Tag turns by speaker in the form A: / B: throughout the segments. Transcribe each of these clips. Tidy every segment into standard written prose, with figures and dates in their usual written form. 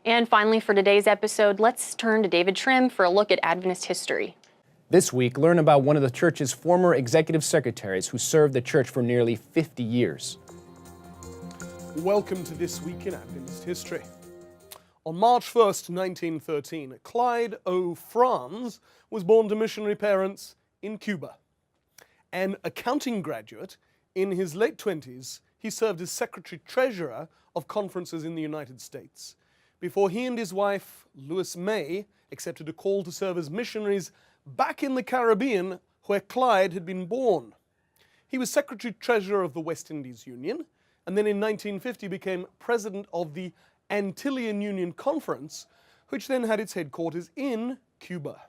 A: And finally, for today's episode, let's turn to David Trim for a look at Adventist history.
B: This week, learn about one of the church's former executive secretaries who served the church for nearly 50 years.
C: Welcome to This Week in Adventist History. On March 1st, 1913, Clyde O. Franz was born to missionary parents in Cuba. An accounting graduate, in his late 20s, he served as secretary-treasurer of conferences in the United States, before he and his wife, Lois May, accepted a call to serve as missionaries back in the Caribbean, where Clyde had been born. He was secretary-treasurer of the West Indies Union, and then in 1950 became president of the Antillean Union Conference, which then had its headquarters in Cuba.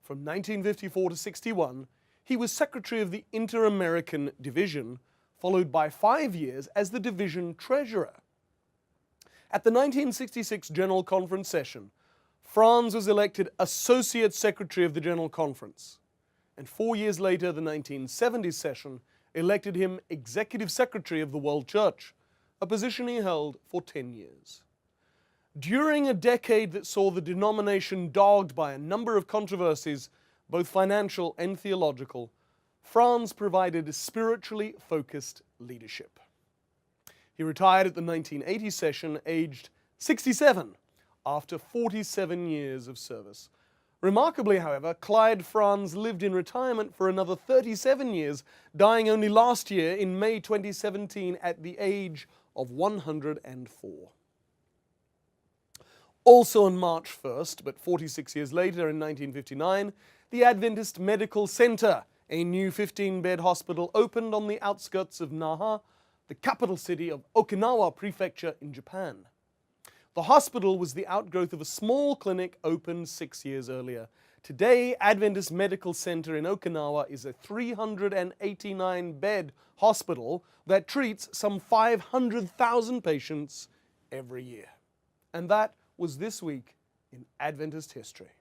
C: From 1954 to 61, he was secretary of the Inter-American Division, followed by 5 years as the division treasurer. At the 1966 General Conference session, Franz was elected Associate Secretary of the General Conference, and 4 years later, the 1970 session elected him Executive Secretary of the World Church, a position he held for 10 years. During a decade that saw the denomination dogged by a number of controversies, both financial and theological, Franz provided spiritually focused leadership. He retired at the 1980 session, aged 67, after 47 years of service. Remarkably, however, Clyde Franz lived in retirement for another 37 years, dying only last year in May 2017 at the age of 104. Also on March 1st, but 46 years later in 1959, the Adventist Medical Center, a new 15-bed hospital, opened on the outskirts of Naha, the capital city of Okinawa Prefecture in Japan. The hospital was the outgrowth of a small clinic opened 6 years earlier. Today, Adventist Medical Center in Okinawa is a 389-bed hospital that treats some 500,000 patients every year. And that was This Week in Adventist History.